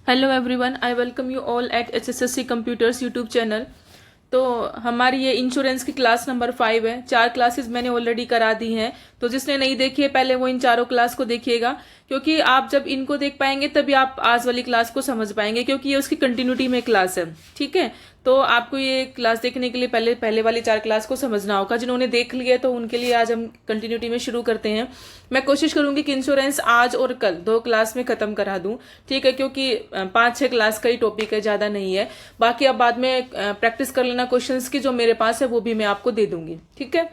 Hello everyone, I welcome you all at HSSC computers YouTube channel. तो हमारी ये insurance की क्लास नंबर 5 है। 4 क्लासेस मैंने ऑलरेडी करा दी हैं, तो जिसने नहीं देखी है पहले वो इन चारों क्लास को देखिएगा, क्योंकि आप जब इनको देख पाएंगे तभी आप आज वाली क्लास को समझ पाएंगे, क्योंकि ये उसकी कंटिन्यूटी में क्लास है। ठीक है, तो आपको ये क्लास देखने के लिए पहले पहले वाली 4 क्लास को समझना होगा। जिन्होंने देख लिया तो उनके लिए आज हम कंटिन्यूटी में शुरू करते हैं। मैं कोशिश करूंगी कि इंश्योरेंस आज और कल 2 क्लास में खत्म करा दूं, ठीक है, क्योंकि 5-6 क्लास का ही टॉपिक है, ज्यादा नहीं है। बाकी अब बाद में प्रैक्टिस कर लेना क्वेश्चंस की, जो मेरे पास है वो भी मैं आपको दे दूंगी। ठीक है,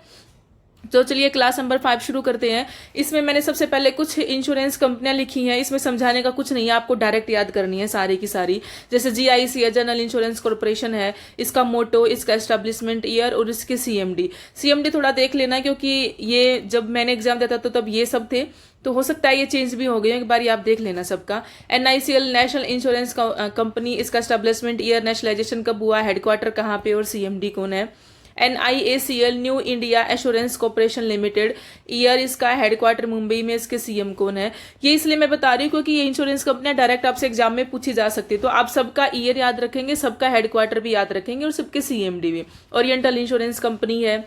तो चलिए क्लास नंबर 5 शुरू करते हैं। इसमें मैंने सबसे पहले कुछ इंश्योरेंस कंपनियां लिखी हैं। इसमें समझाने का कुछ नहीं है, आपको डायरेक्ट याद करनी है सारी की सारी। जैसे GIC है, जनरल इंश्योरेंस कॉर्पोरेशन है, इसका मोटो, इसका एस्टेब्लिशमेंट ईयर और इसके CMD थोड़ा देख लेना, क्योंकि ये जब मैंने एग्जाम दिया था तो तब ये सब थे, तो हो सकता है ये चेंज भी हो गए, एक बार आप देख लेना सबका। NICL, नेशनल इंश्योरेंस कंपनी, इसका एस्टेब्लिशमेंट ईयर, नेशनलाइजेशन कब हुआ, हेडक्वार्टर कहाँ पे और CMD कौन है। NIACL, new India assurance corporation limited, year इसका, हेडक्वार्टर मुंबई में, इसके CM कौन है। ये इसलिए मैं बता रही हूँ क्योंकि ये इंश्योरेंस कंपनियां डायरेक्ट आपसे एग्जाम में पूछी जा सकती है, तो आप सबका ईयर याद रखेंगे, सबका हेडक्वार्टर भी याद रखेंगे और सबके CMD भी। ओरिएंटल इंश्योरेंस कंपनी है,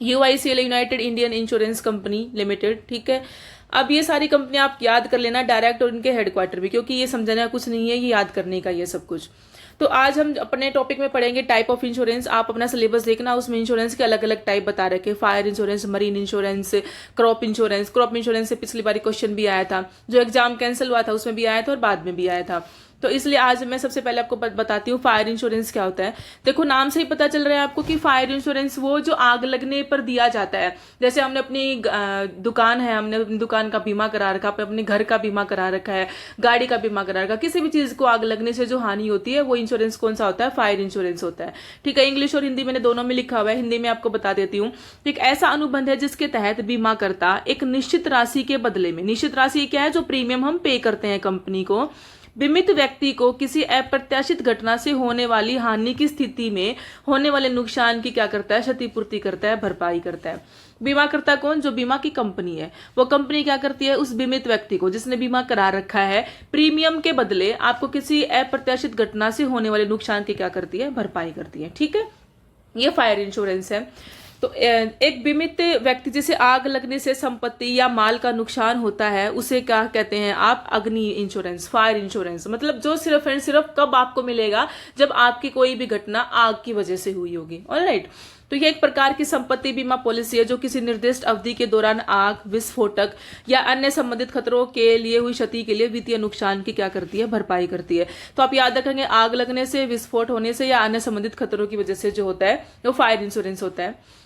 UICL, United Indian insurance company limited. ठीक है, अब ये सारी कंपनियां आप याद कर लेना डायरेक्ट, और इनके हेडक्वार्टर भी, क्योंकि ये समझाने का कुछ नहीं है, ये याद करने का ये सब कुछ। तो आज हम अपने टॉपिक में पढ़ेंगे टाइप ऑफ इंश्योरेंस। आप अपना सिलेबस देखना, उसमें इंश्योरेंस के अलग अलग टाइप बता रखे, fire insurance, marine insurance, crop insurance. Crop insurance से पिछली बार क्वेश्चन भी आया था, जो एग्जाम कैंसिल हुआ था उसमें भी आया था और बाद में भी आया था। तो इसलिए आज मैं सबसे पहले आपको बताती हूँ फायर इंश्योरेंस क्या होता है। देखो, नाम से ही पता चल रहा है आपको कि फायर इंश्योरेंस वो जो आग लगने पर दिया जाता है। जैसे हमने अपनी दुकान है, हमने अपनी दुकान का बीमा करा रखा, अपने घर का बीमा करा रखा है, गाड़ी का बीमा करा रखा, किसी भी चीज को आग लगने से जो हानि होती है वो इंश्योरेंस कौन सा होता है, फायर इंश्योरेंस होता है। ठीक है, इंग्लिश और हिंदी मैंने दोनों में लिखा हुआ है, हिंदी में आपको बता देती हूँ। एक ऐसा अनुबंध है जिसके तहत बीमा करता एक निश्चित राशि के बदले में, निश्चित राशि क्या है, जो प्रीमियम हम पे करते हैं कंपनी को, बीमित व्यक्ति को किसी अप्रत्याशित घटना से होने वाली हानि की स्थिति में होने वाले नुकसान की क्या करता है, क्षतिपूर्ति करता है, भरपाई करता है। बीमा करता कौन, जो बीमा की कंपनी है, वो कंपनी क्या करती है, उस बीमित व्यक्ति को जिसने बीमा करा रखा है, प्रीमियम के बदले आपको किसी अप्रत्याशित घटना से होने वाले नुकसान की क्या करती है, भरपाई करती है। ठीक है, ये फायर इंश्योरेंस है। तो एक बीमित व्यक्ति जिसे आग लगने से संपत्ति या माल का नुकसान होता है, उसे क्या कहते हैं आप, अग्नि इंश्योरेंस, फायर इंश्योरेंस। मतलब जो सिर्फ एंड सिर्फ कब आपको मिलेगा, जब आपकी कोई भी घटना आग की वजह से हुई होगी। ऑलराइट, तो ये एक प्रकार की संपत्ति बीमा पॉलिसी है जो किसी निर्दिष्ट अवधि के दौरान आग, विस्फोटक या अन्य संबंधित खतरों के लिए हुई क्षति के लिए वित्तीय नुकसान की क्या करती है, भरपाई करती है। तो आप याद रखेंगे, आग लगने से, विस्फोट होने से या अन्य संबंधित खतरों की वजह से जो होता है वो फायर इंश्योरेंस होता है।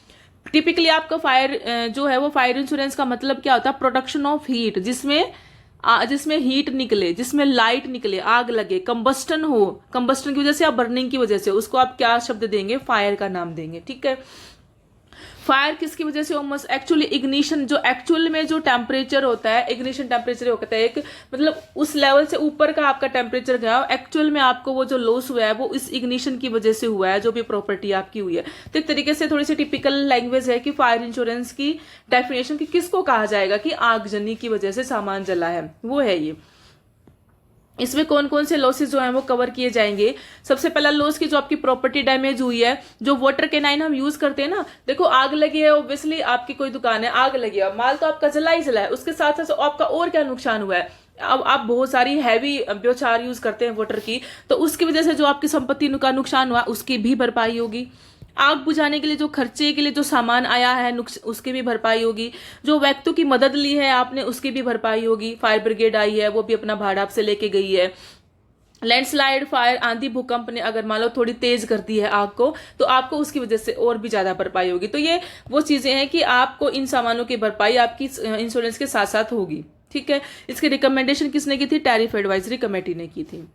टिपिकली आपका फायर जो है वो फायर इंश्योरेंस का मतलब क्या होता है, प्रोडक्शन ऑफ हीट, जिसमें हीट निकले, जिसमें लाइट निकले, आग लगे, कंबस्टन हो, कंबस्टन की वजह से या बर्निंग की वजह से, उसको आप क्या शब्द देंगे, फायर का नाम देंगे। ठीक है, फायर किसकी वजह से, ऑलमोस्ट एक्चुअली इग्निशन, जो एक्चुअल में जो टेम्परेचर होता है, इग्निशन टेम्परेचर होता है एक, मतलब उस लेवल से ऊपर का आपका टेम्परेचर गया, एक्चुअल में आपको वो जो लॉस हुआ है वो इस इग्निशन की वजह से हुआ है, जो भी प्रॉपर्टी आपकी हुई है। तो एक तरीके से थोड़ी सी टिपिकल लैंग्वेज है कि फायर इंश्योरेंस की डेफिनेशन की किसको कहा जाएगा कि आगजनी की वजह से सामान जला है, वो है ये। इसमें कौन कौन से लॉसेस जो हैं वो कवर किए जाएंगे। सबसे पहला लॉस की जो आपकी प्रॉपर्टी डैमेज हुई है, जो वाटर कैनाइन हम यूज करते हैं ना, देखो आग लगी है, ऑब्वियसली आपकी कोई दुकान है, आग लगी है, माल तो आपका जला ही जला है, उसके साथ साथ आपका और क्या नुकसान हुआ है, अब आप बहुत सारी हैवी ब्योचार यूज करते हैं वाटर की, तो उसकी वजह से जो आपकी संपत्ति का नुकसान हुआ उसकी भी भरपाई होगी। आग बुझाने के लिए जो खर्चे के लिए जो सामान आया है उसकी भी भरपाई होगी। जो व्यक्तियों की मदद ली है आपने उसकी भी भरपाई होगी। फायर ब्रिगेड आई है, वो भी अपना भाड़ा आपसे लेके गई है। लैंडस्लाइड, फायर, आंधी, भूकंप ने अगर मान लो थोड़ी तेज कर दी है आग को, तो आपको उसकी वजह से और भी ज्यादा भरपाई होगी। तो ये वो चीजें हैं कि आपको इन सामानों की भरपाई आपकी इंश्योरेंस के साथ साथ होगी। ठीक है, इसकी रिकमेंडेशन किसने की थी, टैरिफ एडवाइजरी कमेटी ने की थी।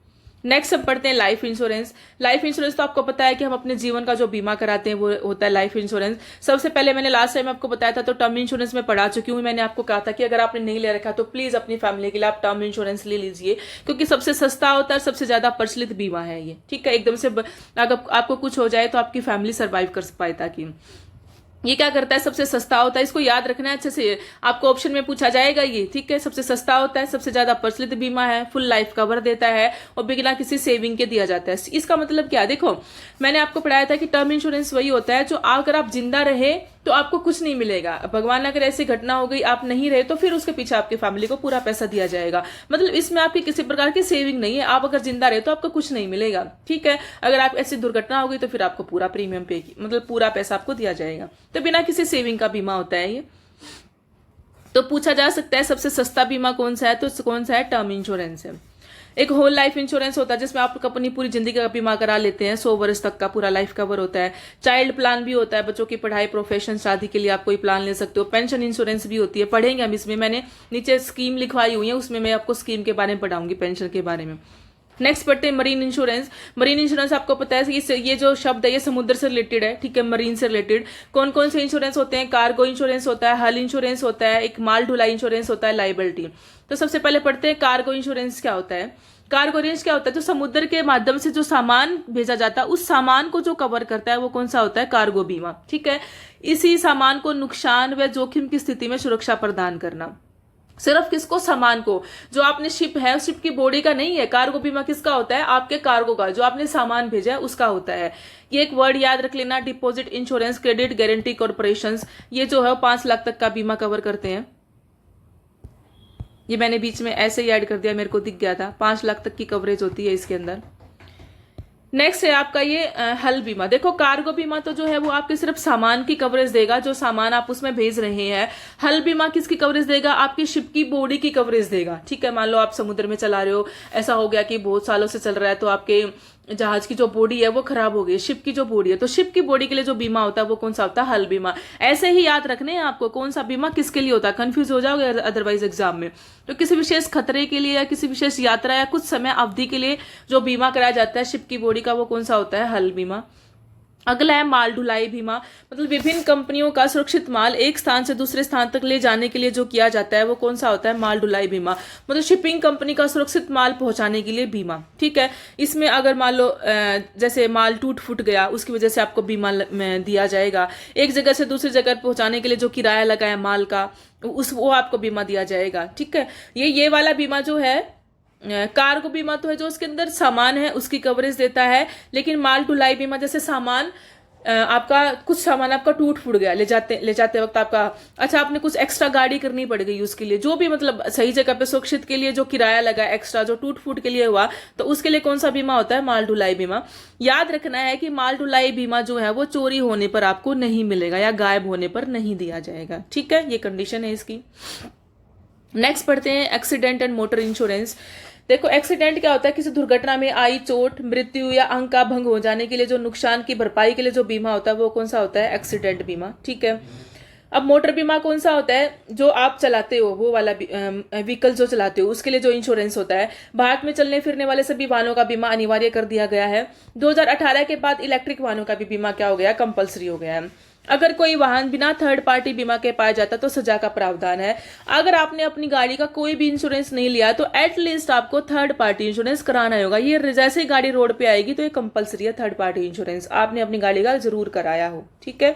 नेक्स्ट हम पढ़ते हैं लाइफ इंश्योरेंस। लाइफ इंश्योरेंस तो आपको पता है कि हम अपने जीवन का जो बीमा कराते हैं वो होता है लाइफ इंश्योरेंस। सबसे पहले मैंने लास्ट टाइम आपको बताया था, तो टर्म इंश्योरेंस में पढ़ा चुकी हूँ। मैंने आपको कहा था कि अगर आपने नहीं ले रखा तो प्लीज अपनी फैमिली के लिए आप टर्म इंश्योरेंस ले लीजिए, क्योंकि सबसे सस्ता होता है, सबसे ज्यादा प्रचलित बीमा है ये। ठीक है, एकदम से अगर आपको कुछ हो जाए तो आपकी फैमिली सर्वाइव कर पाए। ताकि ये क्या करता है, सबसे सस्ता होता है। इसको याद रखना है अच्छे से, आपको ऑप्शन में पूछा जाएगा ये, ठीक है। सबसे सस्ता होता है, सबसे ज्यादा प्रचलित बीमा है, फुल लाइफ कवर देता है और बिना किसी सेविंग के दिया जाता है। इसका मतलब क्या, देखो मैंने आपको पढ़ाया था कि टर्म इंश्योरेंस वही होता है जो अगर आप जिंदा रहे तो आपको कुछ नहीं मिलेगा, भगवान अगर ऐसी घटना हो गई आप नहीं रहे तो फिर उसके पीछे आपकी फैमिली को पूरा पैसा दिया जाएगा। मतलब इसमें आपकी किसी प्रकार की सेविंग नहीं है, आप अगर जिंदा रहे तो आपको कुछ नहीं मिलेगा, ठीक है। अगर आप ऐसी दुर्घटना हो गई तो फिर आपको पूरा प्रीमियम पे, मतलब पूरा पैसा आपको दिया जाएगा। तो बिना किसी सेविंग का बीमा होता है ये। तो पूछा जा सकता है सबसे सस्ता बीमा कौन सा है, तो कौन सा है, टर्म इंश्योरेंस है। एक होल लाइफ इंश्योरेंस होता है जिसमें आप अपनी पूरी जिंदगी का बीमा करा लेते हैं, 100 वर्ष तक का पूरा लाइफ कवर होता है। चाइल्ड प्लान भी होता है, बच्चों की पढ़ाई, प्रोफेशन, शादी के लिए आप कोई प्लान ले सकते हो। पेंशन इंश्योरेंस भी होती है, पढ़ेंगे हम इसमें, मैंने नीचे स्कीम लिखवाई हुई है, उसमें मैं आपको स्कीम के बारे में पढ़ाऊंगी, पेंशन के बारे में। नेक्स्ट पढ़ते हैं मरीन इंश्योरेंस। मरीन इंश्योरेंस आपको पता है ये जो शब्द है ये समुद्र से रिलेटेड है, ठीक है, मरीन से रिलेटेड। कौन कौन से इंश्योरेंस होते हैं, कार्गो इंश्योरेंस होता है, हल इंश्योरेंस होता है, एक माल ढुलाई इंश्योरेंस होता है, लाइबिलिटी। तो सबसे पहले पढ़ते हैं कार्गो इंश्योरेंस क्या होता है। कार्गो रेंज क्या होता है, जो समुद्र के माध्यम से जो सामान भेजा जाता है उस सामान को जो कवर करता है वो कौन सा होता है, कार्गो बीमा, ठीक है। इसी सामान को नुकसान व जोखिम की स्थिति में सुरक्षा प्रदान करना। सिर्फ किसको, सामान को, जो आपने शिप है उस शिप की बॉडी का नहीं है। कार्गो बीमा किसका होता है, आपके कार्गो का, जो आपने सामान भेजा है उसका होता है। ये एक वर्ड याद रख लेना, deposit insurance, credit guarantee corporation, ये जो है 5 लाख तक का बीमा कवर करते हैं। ये मैंने बीच में ऐसे ही ऐड कर दिया, मेरे को दिख गया था, 5 लाख तक की कवरेज होती है इसके अंदर। नेक्स्ट है आपका ये हल बीमा। देखो कार्गो बीमा तो जो है वो आपके सिर्फ सामान की कवरेज देगा, जो सामान आप उसमें भेज रहे हैं। हल बीमा किसकी कवरेज देगा, आपकी शिप की बॉडी की कवरेज देगा, ठीक है। मान लो आप समुद्र में चला रहे हो, ऐसा हो गया कि बहुत सालों से चल रहा है तो आपके जहाज की जो बॉडी है वो खराब हो गई, शिप की जो बॉडी है, तो शिप की बॉडी के लिए जो बीमा होता है वो कौन सा होता है, हल बीमा। ऐसे ही याद रखने हैं आपको कौन सा बीमा किसके लिए होता है, कंफ्यूज हो जाओगे अदरवाइज एग्जाम में। तो किसी विशेष खतरे के लिए या किसी विशेष यात्रा या कुछ समय अवधि के लिए जो बीमा कराया जाता है शिप की बॉडी का, वो कौन सा होता है, हल बीमा। अगला है माल ढुलाई बीमा। मतलब विभिन्न कंपनियों का सुरक्षित माल एक स्थान से दूसरे स्थान तक ले जाने के लिए जो किया जाता है वो कौन सा होता है, माल ढुलाई बीमा। मतलब शिपिंग कंपनी का सुरक्षित माल पहुंचाने के लिए बीमा, ठीक है। इसमें अगर मान लो जैसे माल टूट फूट गया उसकी वजह से आपको बीमा दिया जाएगा। एक जगह से दूसरी जगह पहुंचाने के लिए जो किराया लगा है माल का, वो आपको बीमा दिया जाएगा, ठीक है। ये वाला बीमा जो है कार्गो बीमा तो है जो उसके अंदर सामान है उसकी कवरेज देता है, लेकिन माल ढुलाई बीमा जैसे सामान आपका, कुछ सामान आपका टूट फूट गया ले जाते वक्त आपका, अच्छा आपने कुछ एक्स्ट्रा गाड़ी करनी पड़ गई उसके लिए, जो भी मतलब सही जगह पे सुरक्षित के लिए जो किराया लगा एक्स्ट्रा जो टूट फूट के लिए हुआ, तो उसके लिए कौन सा बीमा होता है, माल ढुलाई बीमा। याद रखना है कि माल ढुलाई बीमा जो है वो चोरी होने पर आपको नहीं मिलेगा या गायब होने पर नहीं दिया जाएगा, ठीक है, ये कंडीशन है इसकी। नेक्स्ट पढ़ते हैं एक्सीडेंट एंड मोटर इंश्योरेंस। देखो एक्सीडेंट क्या होता है, किसी दुर्घटना में आई चोट, मृत्यु या अंग का भंग हो जाने के लिए जो नुकसान की भरपाई के लिए जो बीमा होता है वो कौन सा होता है, एक्सीडेंट बीमा, ठीक है। अब मोटर बीमा कौन सा होता है, जो आप चलाते हो वो वाला व्हीकल जो चलाते हो उसके लिए जो इंश्योरेंस होता है। भारत में चलने फिरने वाले सभी वाहनों का बीमा अनिवार्य कर दिया गया है। 2018 के बाद इलेक्ट्रिक वाहनों का भी बीमा क्या हो गया, कंपलसरी हो गया है। अगर कोई वाहन बिना थर्ड पार्टी बीमा के पाया जाता तो सजा का प्रावधान है। अगर आपने अपनी गाड़ी का कोई भी इंश्योरेंस नहीं लिया तो एटलीस्ट आपको थर्ड पार्टी इंश्योरेंस कराना होगा। ये जैसे ही गाड़ी रोड पे आएगी तो ये कंपलसरी है, थर्ड पार्टी इंश्योरेंस आपने अपनी गाड़ी का जरूर कराया हो, ठीक है।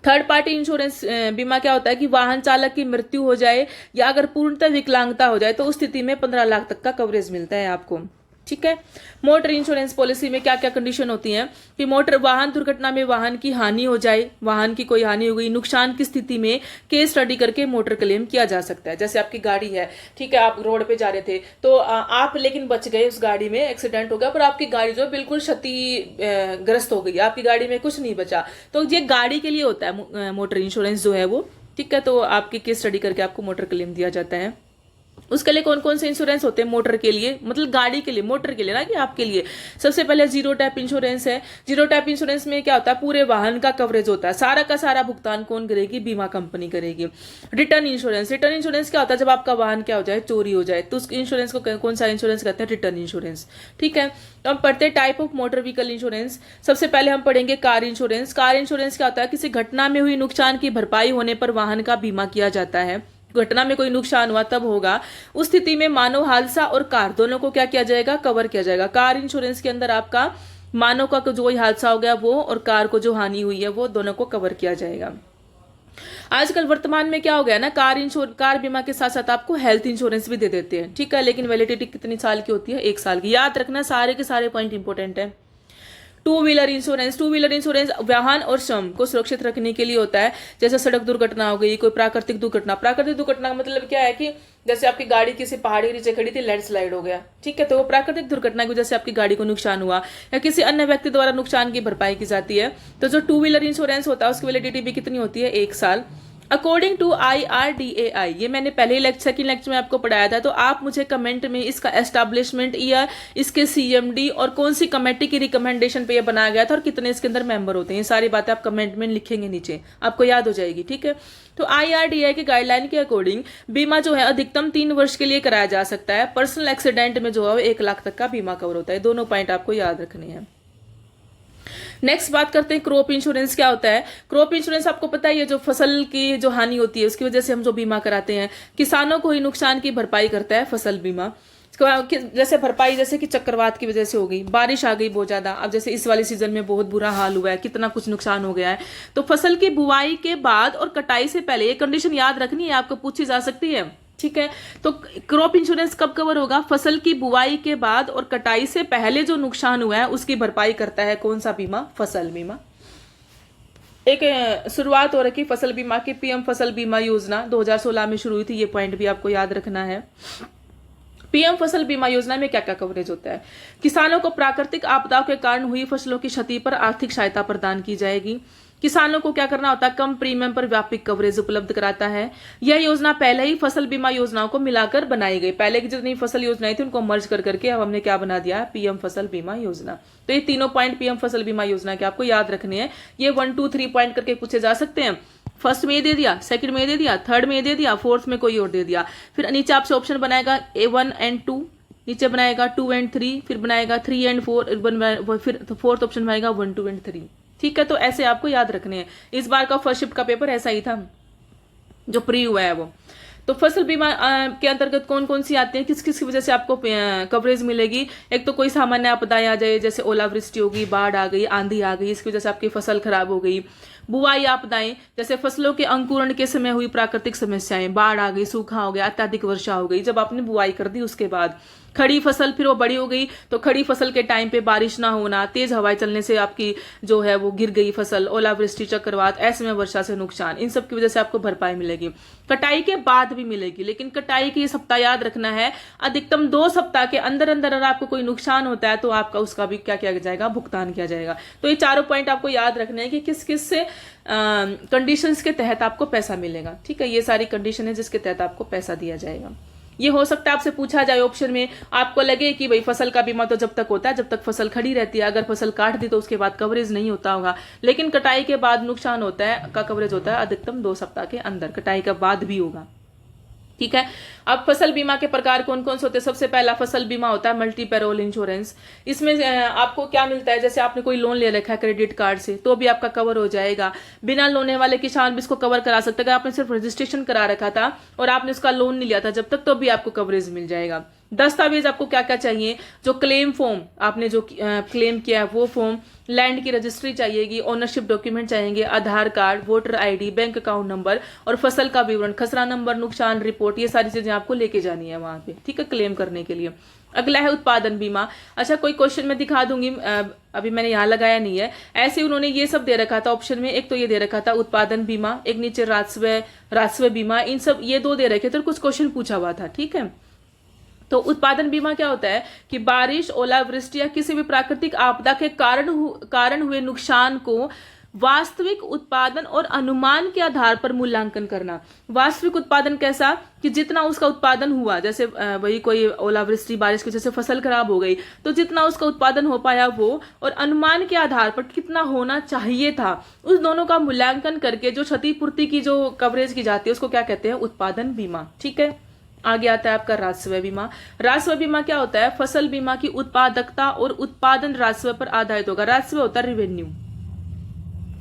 थर्ड पार्टी इंश्योरेंस बीमा क्या होता है कि वाहन चालक की मृत्यु हो जाए या अगर पूर्णतः विकलांगता हो जाए तो उस स्थिति में 15 लाख तक का कवरेज मिलता है आपको, ठीक है। मोटर इंश्योरेंस पॉलिसी में क्या क्या कंडीशन होती हैं कि मोटर वाहन दुर्घटना में वाहन की हानि हो जाए, वाहन की कोई हानि हो गई, नुकसान की स्थिति में केस स्टडी करके मोटर क्लेम किया जा सकता है। जैसे आपकी गाड़ी है, ठीक है, आप रोड पे जा रहे थे तो आप लेकिन बच गए, उस गाड़ी में एक्सीडेंट हो गया पर आपकी गाड़ी जो बिल्कुल क्षतिग्रस्त हो गई, आपकी गाड़ी में कुछ नहीं बचा, तो ये गाड़ी के लिए होता है मोटर इंश्योरेंस जो है वो, ठीक है। तो आपकी केस स्टडी करके आपको मोटर क्लेम दिया जाता है। उसके लिए कौन कौन से इंश्योरेंस होते हैं मोटर के लिए, मतलब गाड़ी के लिए, मोटर के लिए ना कि आपके लिए। सबसे पहले जीरो टैप इंश्योरेंस है। जीरो टैप इंश्योरेंस में क्या होता है, पूरे वाहन का कवरेज होता है, सारा का सारा भुगतान कौन करेगी, बीमा कंपनी करेगी। रिटर्न इंश्योरेंस, रिटर्न इंश्योरेंस क्या होता है, जब आपका वाहन क्या हो जाए, चोरी हो जाए, तो उस इंश्योरेंस को कौन सा इंश्योरेंस कहते हैं, रिटर्न इंश्योरेंस, ठीक है। तो हम पढ़ते हैं type of motor vehicle insurance. सबसे पहले हम पढ़ेंगे कार इंश्योरेंस। कार इंश्योरेंस क्या होता है, किसी घटना में हुई नुकसान की भरपाई होने पर वाहन का बीमा किया जाता है। घटना में कोई नुकसान हुआ तब होगा, उस स्थिति में मानव हादसा और कार दोनों को क्या किया जाएगा, कवर किया जाएगा। कार इंश्योरेंस के अंदर आपका मानव का जो कोई हादसा हो गया वो, और कार को जो हानि हुई है वो, दोनों को कवर किया जाएगा। आजकल वर्तमान में क्या हो गया ना, कार बीमा के साथ साथ आपको हेल्थ इंश्योरेंस भी दे देते हैं, ठीक है, लेकिन वैलिडिटी कितनी साल की होती है? 1 साल की। याद रखना, सारे के सारे पॉइंट इंपॉर्टेंट है। टू व्हीलर इंश्योरेंस वाहन और श्रम को सुरक्षित रखने के लिए होता है। जैसे सड़क दुर्घटना हो गई, कोई प्राकृतिक दुर्घटना का मतलब क्या है कि जैसे आपकी गाड़ी किसी पहाड़ी के नीचे खड़ी थी, लैंडस्लाइड हो गया, ठीक है, तो वो प्राकृतिक दुर्घटना की वजह से आपकी गाड़ी को नुकसान हुआ, या किसी अन्य व्यक्ति द्वारा नुकसान की भरपाई की जाती है। तो जो टू व्हीलर इंश्योरेंस होता है उसकी वैलिडिटी भी कितनी होती है? 1 साल। अकॉर्डिंग टू IRDAI, ये मैंने पहले ही सेकंड लेक्चर में आपको पढ़ाया था, तो आप मुझे कमेंट में इसका एस्टैब्लिशमेंट ईयर, इसके CMD और कौन सी कमेटी की रिकमेंडेशन पे ये बनाया गया था और कितने इसके अंदर मेंबर होते हैं, ये सारी बातें आप कमेंट में लिखेंगे नीचे, आपको याद हो जाएगी, ठीक है। तो IRDAI के गाइडलाइन के अकॉर्डिंग बीमा जो है अधिकतम 3 वर्ष के लिए कराया जा सकता है। पर्सनल एक्सीडेंट में जो है 1 लाख तक का बीमा कवर होता है। दोनों पॉइंट आपको याद रखने हैं। नेक्स्ट बात करते हैं क्रॉप इंश्योरेंस क्या होता है। क्रॉप इंश्योरेंस आपको पता ही है, जो फसल की जो हानि होती है उसकी वजह से हम जो बीमा कराते हैं, किसानों को ही नुकसान की भरपाई करता है फसल बीमा। जैसे भरपाई, जैसे कि चक्रवात की वजह से हो गई, बारिश आ गई बहुत ज्यादा, अब जैसे इस वाले सीजन में बहुत बुरा हाल हुआ है, कितना कुछ नुकसान हो गया है, तो फसल की बुआई के बाद और कटाई से पहले, ये कंडीशन याद रखनी है, आपको पूछी जा सकती है, ठीक है। तो क्रॉप इंश्योरेंस कब कवर होगा? फसल की बुआई के बाद और कटाई से पहले जो नुकसान हुआ है उसकी भरपाई करता है कौन सा बीमा? फसल बीमा। एक शुरुआत हो रखी फसल बीमा की, PM फसल बीमा योजना 2016 में शुरू हुई थी, ये पॉइंट भी आपको याद रखना है। PM फसल बीमा योजना में क्या क्या कवरेज होता है? किसानों को प्राकृतिक आपदाओं के कारण हुई फसलों की क्षति पर आर्थिक सहायता प्रदान की जाएगी। किसानों को क्या करना होता है? कम प्रीमियम पर व्यापक कवरेज उपलब्ध कराता है। यह योजना पहले ही फसल बीमा योजनाओं को मिलाकर बनाई गई। पहले की जितनी फसल योजनाएं थी उनको मर्ज कर करके अब हमने क्या बना दिया? PM फसल बीमा योजना। तो ये तीनों पॉइंट PM फसल बीमा योजना के आपको याद रखने हैं। ये 1 2 3 पॉइंट करके पूछे जा सकते हैं। फर्स्ट में ये दे दिया, सेकंड में ये दे दिया, थर्ड में ये दे दिया, फोर्थ में कोई और दे दिया। फिर नीचे आपसे ऑप्शन बनाएगा A1 and 2, नीचे बनाएगा 2 and 3, फिर बनाएगा 3 and 4, फिर फोर्थ ऑप्शन बनाएगा 1 2 and 3। ठीक है, तो ऐसे आपको याद रखने हैं। इस बार का फर्स्ट शिफ्ट का पेपर ऐसा ही था जो प्री हुआ है वो। तो फसल बीमा के अंतर्गत कौन कौन सी आती है, किस किस की वजह से आपको कवरेज मिलेगी? एक तो कोई सामान्य आपदाएं आ जाए, जैसे ओलावृष्टि होगी, बाढ़ आ गई, आंधी आ गई, इसकी वजह से आपकी फसल खराब हो गई। बुआई आपदाएं, जैसे फसलों के अंकुरण के समय हुई प्राकृतिक समस्याएं, बाढ़ आ गई, सूखा हो गया, अत्यधिक वर्षा हो गई, जब आपने बुआई कर दी उसके बाद। खड़ी फसल, फिर वो बड़ी हो गई तो खड़ी फसल के टाइम पे बारिश ना होना, तेज हवाएं चलने से आपकी जो है वो गिर गई फसल, ओलावृष्टि, चक्रवात, ऐसे में वर्षा से नुकसान, इन सब की वजह से आपको भरपाई मिलेगी। कटाई के बाद भी मिलेगी, लेकिन कटाई की सप्ताह याद रखना है, अधिकतम 2 सप्ताह के अंदर अंदर अगर आपको कोई नुकसान होता है तो आपका उसका भी क्या किया जाएगा? भुगतान किया जाएगा। तो ये चारों पॉइंट आपको याद रखने हैं कि किस किस से कंडीशंस के तहत आपको पैसा मिलेगा। ठीक है, ये सारी कंडीशन है जिसके तहत आपको पैसा दिया जाएगा। ये हो सकता है आपसे पूछा जाए ऑप्शन में, आपको लगे कि भाई फसल का बीमा तो जब तक होता है जब तक फसल खड़ी रहती है, अगर फसल काट दी तो उसके बाद कवरेज नहीं होता होगा, लेकिन कटाई के बाद नुकसान होता है का कवरेज होता है अधिकतम 2 सप्ताह के अंदर, कटाई के बाद भी होगा। ठीक है, अब फसल बीमा के प्रकार कौन कौन से होते हैं? सबसे पहला फसल बीमा होता है मल्टी पैरोल इंश्योरेंस। इसमें आपको क्या मिलता है? जैसे आपने कोई लोन ले रखा है क्रेडिट कार्ड से तो भी आपका कवर हो जाएगा। बिना लोन वाले किसान भी इसको कवर करा सकते हैं। आपने सिर्फ रजिस्ट्रेशन करा रखा था और आपने उसका लोन नहीं लिया था जब तक, तो भी आपको कवरेज मिल जाएगा। दस्तावेज आपको क्या क्या चाहिए? जो क्लेम फॉर्म आपने जो क्लेम किया है वो फॉर्म, लैंड की रजिस्ट्री चाहिएगी, ओनरशिप डॉक्यूमेंट चाहिए, Aadhaar card, voter ID, bank account number और फसल का विवरण, खसरा नंबर, नुकसान रिपोर्ट, ये सारी चीजें आपको लेके जानी है वहां पे। ठीक है, क्लेम करने के लिए। अगला है उत्पादन बीमा। अच्छा, कोई क्वेश्चन में दिखा दूंगी, अभी मैंने यहाँ लगाया नहीं है, ऐसे उन्होंने ये सब दे रखा था ऑप्शन में। एक तो ये दे रखा था उत्पादन बीमा, एक नीचे राजस्व बीमा, इन सब ये 2 दे रखे थे और कुछ क्वेश्चन पूछा हुआ था। ठीक है, तो उत्पादन बीमा क्या होता है कि बारिश, ओलावृष्टि या किसी भी प्राकृतिक आपदा के कारण हुए नुकसान को वास्तविक उत्पादन और अनुमान के आधार पर मूल्यांकन करना। वास्तविक उत्पादन कैसा? कि जितना उसका उत्पादन हुआ, जैसे वही कोई ओलावृष्टि, बारिश की वजह से फसल खराब हो गई तो जितना उसका उत्पादन हो पाया वो, और अनुमान के आधार पर कितना होना चाहिए था, उस दोनों का मूल्यांकन करके जो क्षतिपूर्ति की जो कवरेज की जाती है उसको क्या कहते हैं? उत्पादन बीमा। ठीक है, आगे आता है आपका राजस्व बीमा। राजस्व बीमा क्या होता है? फसल बीमा की उत्पादकता और उत्पादन राजस्व पर आधारित होगा। राजस्व होता है रेवेन्यू।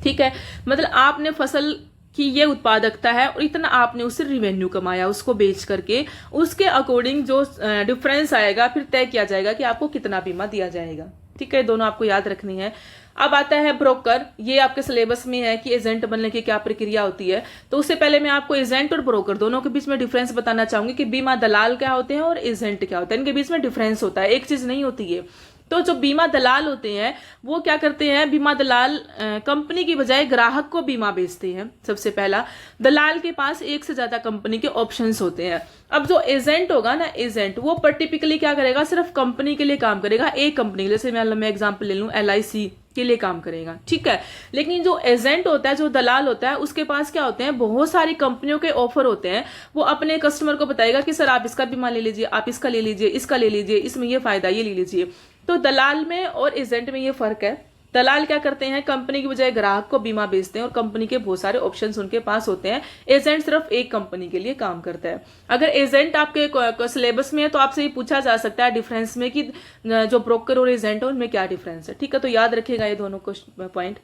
ठीक है, मतलब आपने फसल की ये उत्पादकता है और इतना आपने उससे रेवेन्यू कमाया उसको बेच करके, उसके अकॉर्डिंग जो डिफरेंस आएगा फिर तय किया जाएगा कि आपको कितना बीमा दिया जाएगा। ठीक है, दोनों आपको याद रखनी है। अब आता है ब्रोकर। ये आपके सिलेबस में है कि एजेंट बनने की क्या प्रक्रिया होती है। तो उससे पहले मैं आपको एजेंट और ब्रोकर दोनों के बीच में डिफरेंस बताना चाहूंगी कि बीमा दलाल क्या होते हैं और एजेंट क्या होता है। इनके बीच में डिफरेंस होता है, एक चीज नहीं होती है। तो जो बीमा दलाल होते हैं वो क्या करते हैं, बीमा दलाल कंपनी की बजाय ग्राहक को बीमा बेचते हैं। सबसे पहला, दलाल के पास एक से ज्यादा कंपनी के ऑप्शंस होते हैं। अब जो एजेंट होगा ना, एजेंट वो टिपिकली क्या करेगा, सिर्फ कंपनी के लिए काम करेगा, एक कंपनी, जैसे मैं एग्जांपल ले लूं LIC के लिए काम करेगा, ठीक है। लेकिन जो एजेंट होता है, जो दलाल होता है, उसके पास क्या होते हैं, बहुत सारी कंपनियों के ऑफर होते हैं। वो अपने कस्टमर को बताएगा कि सर आप इसका बीमा ले लीजिए, आप इसका ले लीजिए, इसका ले लीजिए, इसमें ये फायदा, ये ले लीजिए। तो दलाल में और एजेंट में ये फर्क है। दलाल क्या करते हैं, कंपनी की बजाय ग्राहक को बीमा बेचते हैं और कंपनी के बहुत सारे ऑप्शंस उनके पास होते हैं। एजेंट सिर्फ एक कंपनी के लिए काम करता है। अगर एजेंट आपके सिलेबस में है तो आपसे ये पूछा जा सकता है डिफरेंस में कि जो ब्रोकर और एजेंट है उनमें क्या डिफरेंस है, ठीक है। तो याद रखिएगा ये दोनों पॉइंट।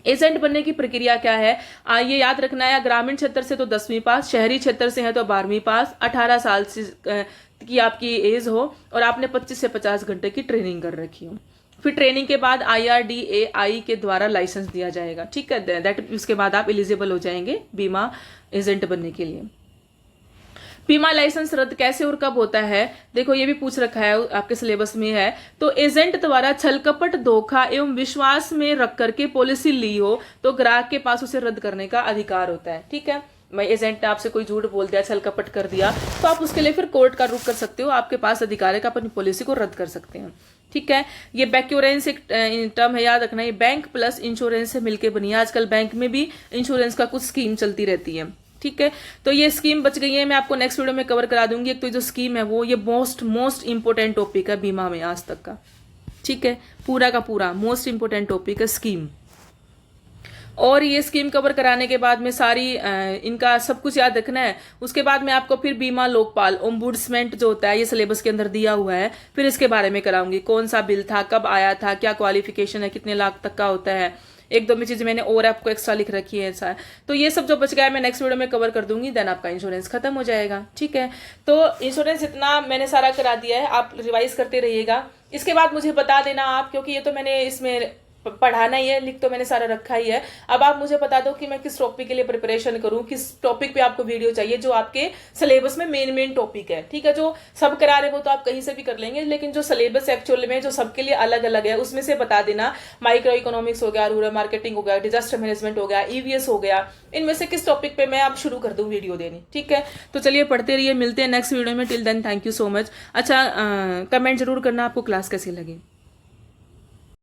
एजेंट बनने की प्रक्रिया क्या है, ये याद रखना है। ग्रामीण क्षेत्र से तो 10वीं पास, शहरी क्षेत्र से है तो 12वीं पास, 18 साल से की आपकी एज हो और आपने 25 से 50 घंटे की ट्रेनिंग कर रखी हो। फिर ट्रेनिंग के बाद IRDAI के द्वारा लाइसेंस दिया जाएगा, ठीक है। दैट उसके बाद आप एलिजिबल हो जाएंगे बीमा एजेंट बनने के लिए। बीमा लाइसेंस रद्द कैसे और कब होता है, देखो ये भी पूछ रखा है, आपके सिलेबस में है। तो एजेंट द्वारा छल कपट, धोखा एवं विश्वास में रख करके पॉलिसी ली हो तो ग्राहक के पास उसे रद्द करने का अधिकार होता है, ठीक है। मैं एजेंट ने आपसे कोई झूठ बोल दिया, छल कपट कर दिया, तो आप उसके लिए फिर कोर्ट का रुख कर सकते हो, आपके पास अधिकार है कि आप अपनी पॉलिसी को रद्द कर सकते हैं, ठीक है। ये बैक्योरेंस एक टर्म है, याद रखना। ये बैंक प्लस इंश्योरेंस से मिलकर बनी है। आजकल बैंक में भी इंश्योरेंस का कुछ स्कीम चलती रहती है, ठीक है। तो ये स्कीम बच गई है, मैं आपको नेक्स्ट वीडियो में कवर करा दूंगी। एक तो जो स्कीम है वो ये मोस्ट इंपोर्टेंट टॉपिक है बीमा में आज तक का, ठीक है। पूरा का पूरा मोस्ट इंपोर्टेंट टॉपिक है स्कीम। और ये स्कीम कवर कराने के बाद में सारी इनका सब कुछ याद रखना है। उसके बाद में आपको फिर बीमा लोकपाल ओम्बुड्समेंट जो होता है ये सिलेबस के अंदर दिया हुआ है, फिर इसके बारे में कराऊंगी। कौन सा बिल था, कब आया था, क्या क्वालिफिकेशन है, कितने लाख तक का होता है, एक दो में चीजें मैंने और आपको एक्स्ट्रा लिख रखी है ऐसा। तो ये सब जो बच गया है मैं नेक्स्ट वीडियो में कवर कर दूंगी, देन आपका इंश्योरेंस खत्म हो जाएगा, ठीक है। तो इंश्योरेंस इतना मैंने सारा करा दिया है, आप रिवाइज करते रहिएगा। इसके बाद मुझे बता देना आप, क्योंकि ये तो मैंने इसमें पढ़ाना ही है, लिख तो मैंने सारा रखा ही है। अब आप मुझे बता दो कि मैं किस टॉपिक के लिए प्रिपरेशन करूं, किस टॉपिक पे आपको वीडियो चाहिए जो आपके सिलेबस में मेन टॉपिक है, ठीक है। जो सब करा रहे वो तो आप कहीं से भी कर लेंगे, लेकिन जो सिलेबस एक्चुअल में जो सबके लिए अलग अलग है उसमें से बता देना। माइक्रो इकोनॉमिक्स हो गया, रूरल मार्केटिंग हो गया, डिजास्टर मैनेजमेंट हो गया, EVS हो गया, इनमें से किस टॉपिक पे मैं आप शुरू कर दूं वीडियो देनी, ठीक है। तो चलिए पढ़ते रहिए, मिलते हैं नेक्स्ट वीडियो में। Till then thank you so much. अच्छा, कमेंट जरूर करना आपको क्लास कैसी लगी।